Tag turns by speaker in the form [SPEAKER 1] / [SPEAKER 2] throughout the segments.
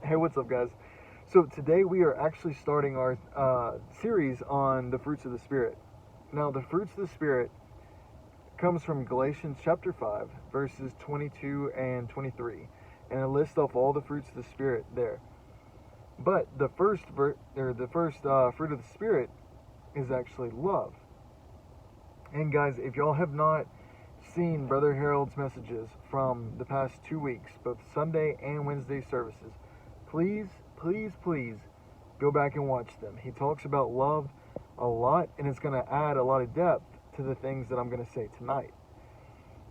[SPEAKER 1] Hey, what's up, guys? So today we are actually starting our series on the fruits of the Spirit. Now, the fruits of the Spirit comes from Galatians chapter 5, verses 22 and 23, and it lists off all the fruits of the Spirit there. But the first fruit of the Spirit is actually love. And guys, if y'all have not seen Brother Harold's messages from the past 2 weeks, both Sunday and Wednesday services, please go back and watch them. He talks about love a lot, and it's going to add a lot of depth to the things that I'm going to say tonight.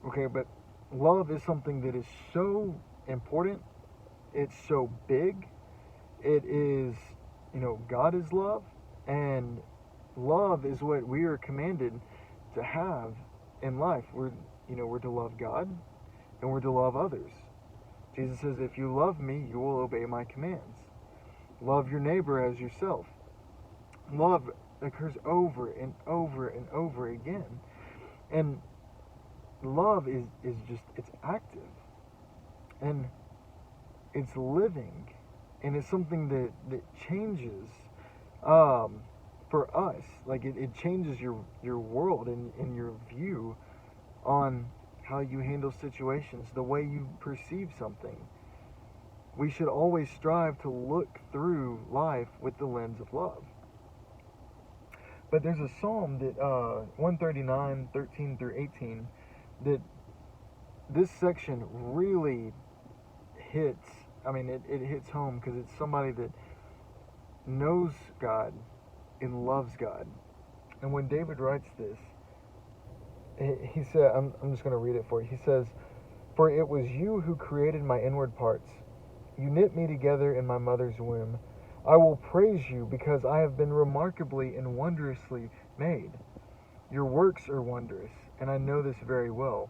[SPEAKER 1] Okay, but love is something that is so important. It's so big. It is, God is love, and love is what we are commanded to have in life. We're to love God, and we're to love others. Jesus says, if you love me, you will obey my commands. Love your neighbor as yourself. Love occurs over and over and over again. And love is just, it's active. And it's living. And it's something that changes for us. Like it changes your world and your view on how you handle situations, the way you perceive something. We should always strive to look through life with the lens of love. But there's a psalm that 139, 13 through 18, that this section really hits. I mean, it hits home because it's somebody that knows God and loves God. And when David writes this, he said, I'm just going to read it for you. He says, "For it was you who created my inward parts. You knit me together in my mother's womb. I will praise you because I have been remarkably and wondrously made. Your works are wondrous, and I know this very well.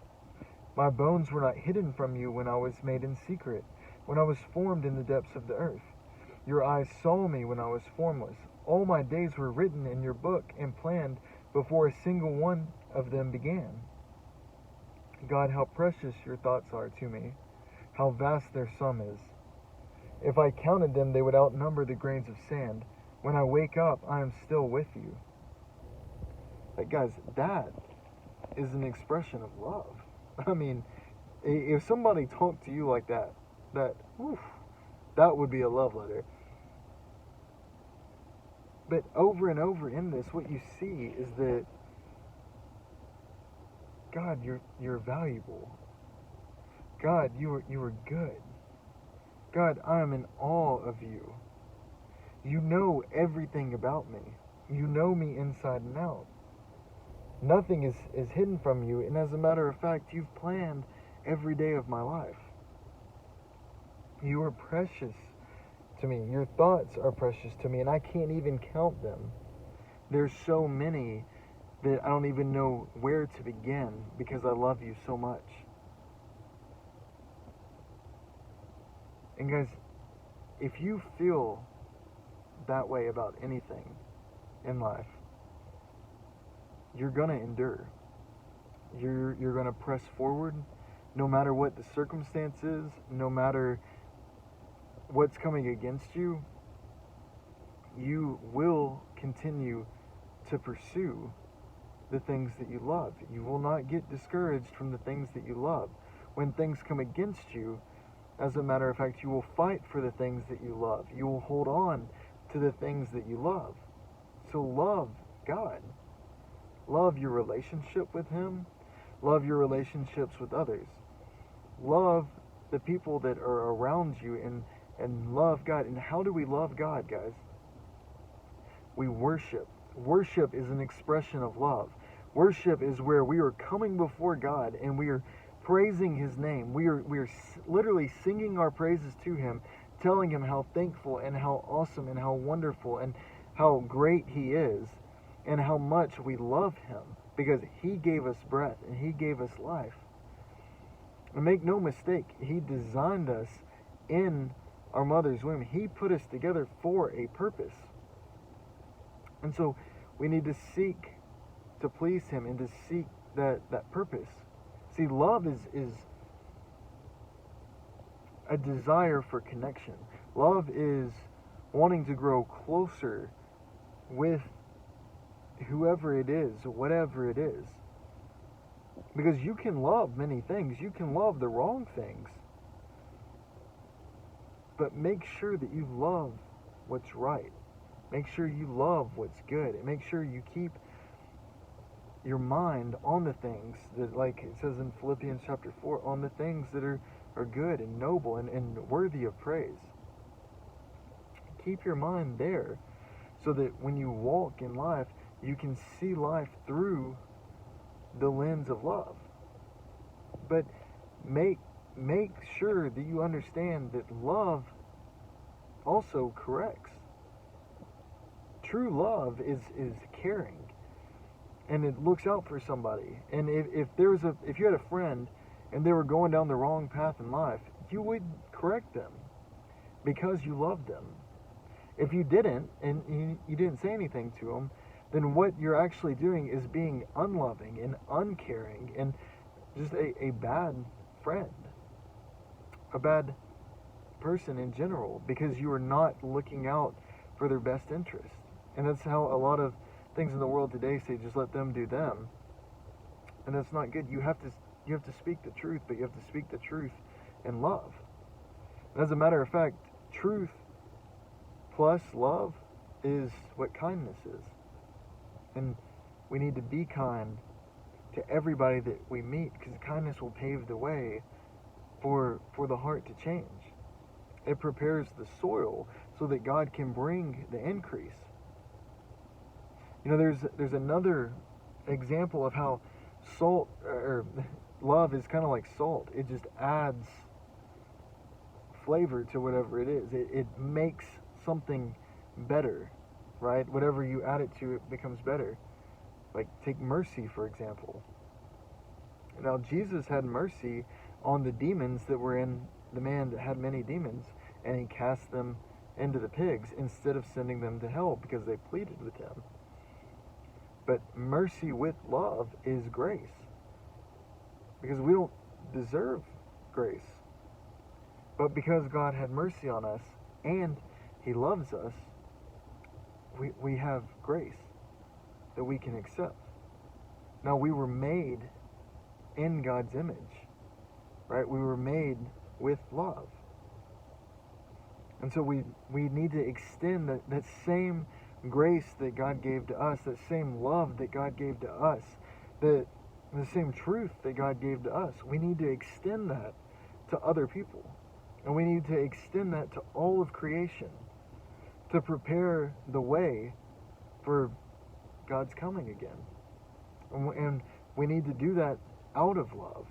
[SPEAKER 1] My bones were not hidden from you when I was made in secret, when I was formed in the depths of the earth. Your eyes saw me when I was formless. All my days were written in your book and planned before a single one of them began. God, how precious your thoughts are to me, how vast their sum is. If I counted them, they would outnumber the grains of sand. When I wake up, I am still with you." Like, guys, that is an expression of love. I mean, if somebody talked to you like that would be a love letter. But over and over in this, what you see is that God, you're valuable. God, you are good. God, I am in awe of you. You know everything about me. You know me inside and out. Nothing is hidden from you, and as a matter of fact, you've planned every day of my life. You are precious to me. Your thoughts are precious to me, and I can't even count them. There's so many that I don't even know where to begin because I love you so much. And guys, if you feel that way about anything in life, you're going to endure. You're going to press forward no matter what the circumstance is, no matter what's coming against you. You will continue to pursue the things that you love. You will not get discouraged from the things that you love. When things come against you, as a matter of fact, you will fight for the things that you love. You will hold on to the things that you love. So love God. Love your relationship with Him. Love your relationships with others. Love the people that are around you and love God. And how do we love God, guys? We worship. Worship is an expression of love. Worship is where we are coming before God and we are praising His name. We are literally singing our praises to Him, telling Him how thankful and how awesome and how wonderful and how great He is and how much we love Him because He gave us breath and He gave us life. And make no mistake, He designed us in our mother's womb. He put us together for a purpose. And so we need to seek to please Him and to seek that purpose. See, love is a desire for connection. Love is wanting to grow closer with whoever it is, whatever it is. Because you can love many things. You can love the wrong things. But make sure that you love what's right. Make sure you love what's good. And make sure you keep your mind on the things that, like it says in Philippians chapter 4, on the things that are good and noble and worthy of praise. Keep your mind there so that when you walk in life, you can see life through the lens of love. But make sure that you understand that love also corrects. True love is caring, and it looks out for somebody. And if you had a friend and they were going down the wrong path in life, you would correct them because you loved them. If you didn't, and you didn't say anything to them, then what you're actually doing is being unloving and uncaring and just a bad friend, a bad person in general, because you are not looking out for their best interest. And that's how a lot of things in the world today say, just let them do them. And that's not good. You have to speak the truth, but you have to speak the truth in love. And as a matter of fact, truth plus love is what kindness is. And we need to be kind to everybody that we meet, because kindness will pave the way for the heart to change. It prepares the soil so that God can bring the increase. You know, there's another example of how salt or love is kind of like salt. It just adds flavor to whatever it is. It makes something better, right? Whatever you add it to, it becomes better. Like, take mercy, for example. Now, Jesus had mercy on the demons that were in the man that had many demons, and he cast them into the pigs instead of sending them to hell because they pleaded with him. But mercy with love is grace, because we don't deserve grace. But because God had mercy on us and he loves us, we have grace that we can accept. Now, we were made in God's image, right? We were made with love. And so we need to extend that same grace that God gave to us, that same love that God gave to us, the same truth that God gave to us. We need to extend that to other people. And we need to extend that to all of creation to prepare the way for God's coming again. And we need to do that out of love.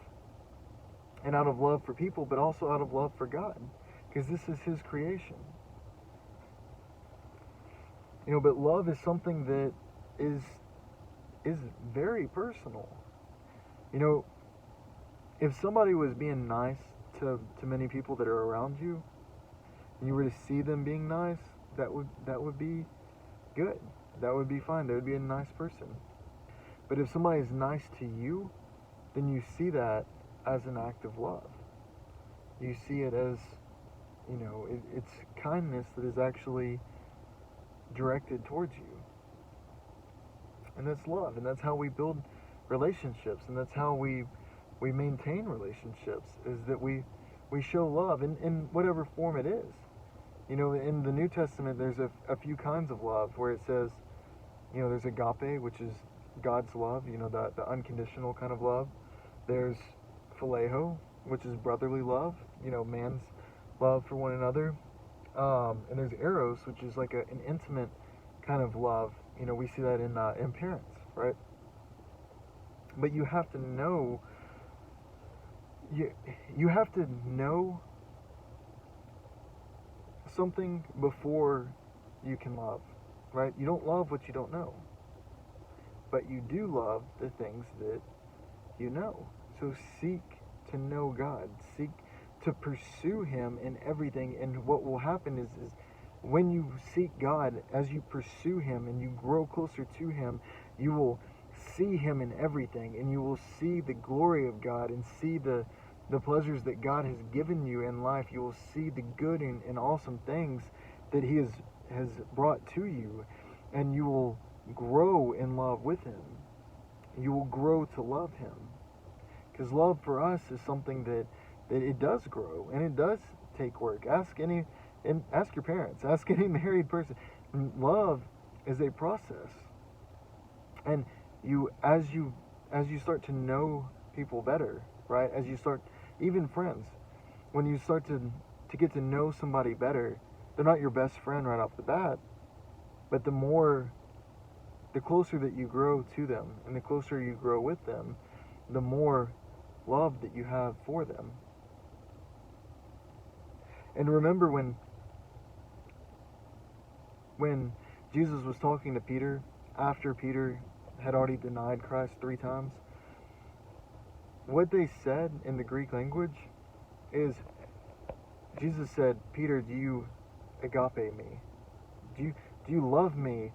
[SPEAKER 1] And out of love for people, but also out of love for God. Because this is his creation. You know, but love is something that is very personal. You know, if somebody was being nice to many people that are around you, and you were to see them being nice, that would be good. That would be fine. They would be a nice person. But if somebody is nice to you, then you see that as an act of love. You see it as, you know, it's kindness that is actually directed towards you. And that's love. And that's how we build relationships. And that's how we maintain relationships, is that we show love in whatever form it is. You know, in the New Testament, there's a few kinds of love where it says, you know, there's agape, which is God's love, you know, the unconditional kind of love. There's phileo, which is brotherly love, you know, man's love for one another. And there's eros, which is like an intimate kind of love. You know, we see that in parents, right? But you have to know, you have to know something before you can love, right? You don't love what you don't know. But you do love the things that you know. So seek to know God. Seek to pursue him in everything. And what will happen is when you seek God, as you pursue him and you grow closer to him, you will see him in everything, and you will see the glory of God and see the the pleasures that God has given you in life. You will see the good and awesome things that He has brought to you, and you will grow in love with Him. You will grow to love Him. Because love for us is something that it does grow, and it does take work. Ask your parents, ask any married person. Love is a process. And as you start to know people better, right? As you start, even friends, when you start to get to know somebody better, they're not your best friend right off the bat, but the closer that you grow to them and the closer you grow with them, the more love that you have for them. And remember when Jesus was talking to Peter, after Peter had already denied Christ 3 times, what they said in the Greek language is, Jesus said, Peter, do you agape me? Do you love me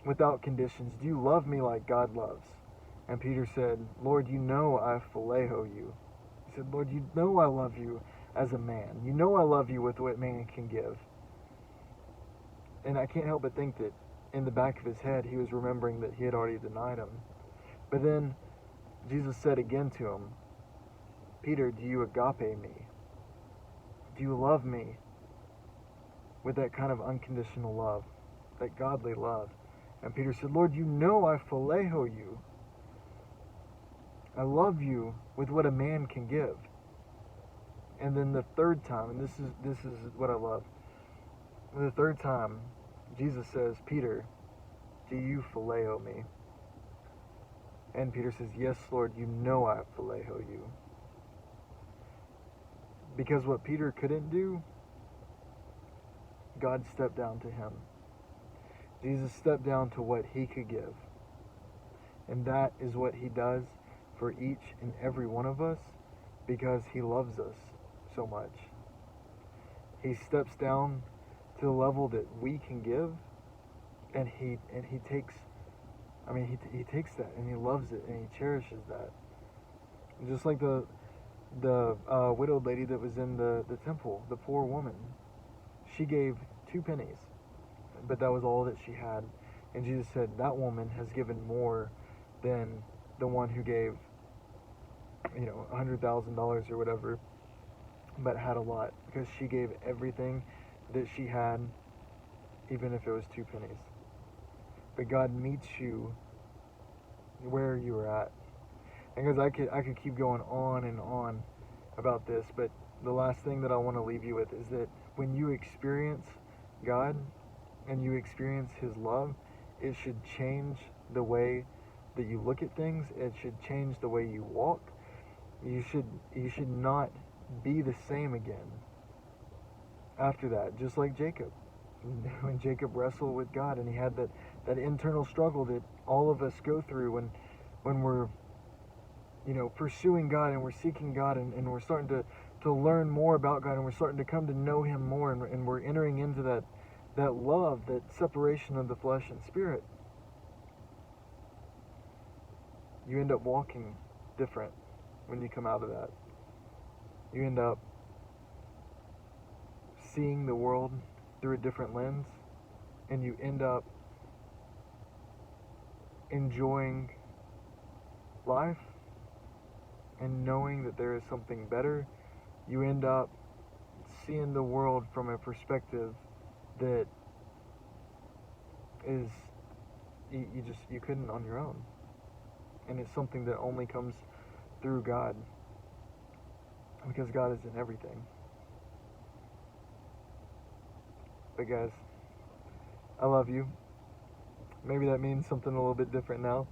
[SPEAKER 1] without conditions? Do you love me like God loves? And Peter said, Lord, you know I phileo you. He said, Lord, you know I love you as a man. You know I love you with what man can give. And I can't help but think that in the back of his head, he was remembering that he had already denied him. But then Jesus said again to him, Peter, do you agape me? Do you love me with that kind of unconditional love, that godly love? And Peter said, Lord, you know I phileo you. I love you with what a man can give. And then the third time, and this is what I love. The third time, Jesus says, Peter, do you phileo me? And Peter says, yes, Lord, you know I phileo you. Because what Peter couldn't do, God stepped down to him. Jesus stepped down to what he could give. And that is what he does for each and every one of us, because he loves us so much. He steps down to the level that we can give, and he takes he takes that and he loves it and he cherishes that. Just like the widowed lady that was in the temple, the poor woman, she gave 2 pennies, but that was all that she had. And Jesus said, that woman has given more than the one who gave, $100,000 or whatever, but had a lot, because she gave everything that she had, even if it was 2 pennies. But God meets you where you are at. And guys, I could keep going on and on about this, but the last thing that I want to leave you with is that when you experience God and you experience His love, it should change the way that you look at things. It should change the way you walk. You should not be the same again after that. Just like Jacob, when Jacob wrestled with God, and he had that internal struggle that all of us go through when we're pursuing God and we're seeking God, and we're starting to learn more about God, and we're starting to come to know Him more, and we're entering into that love, that separation of the flesh and spirit. You end up walking different when you come out of that. You end up seeing the world through a different lens, and you end up enjoying life and knowing that there is something better. You end up seeing the world from a perspective that is you couldn't on your own, and it's something that only comes through God, because God is in everything. But guys, I love you. Maybe that means something a little bit different now,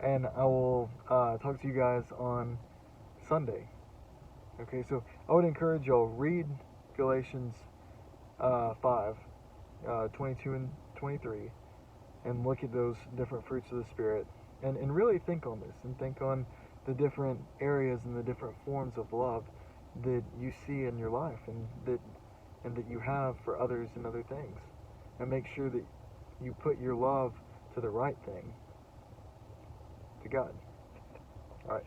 [SPEAKER 1] and I will talk to you guys on Sunday. Okay, so I would encourage y'all, read Galatians 5, 22 and 23, and look at those different fruits of the Spirit, and really think on this, and think on the different areas and the different forms of love that you see in your life, and that you have for others and other things, and make sure that you put your love to the right thing, to God. All right.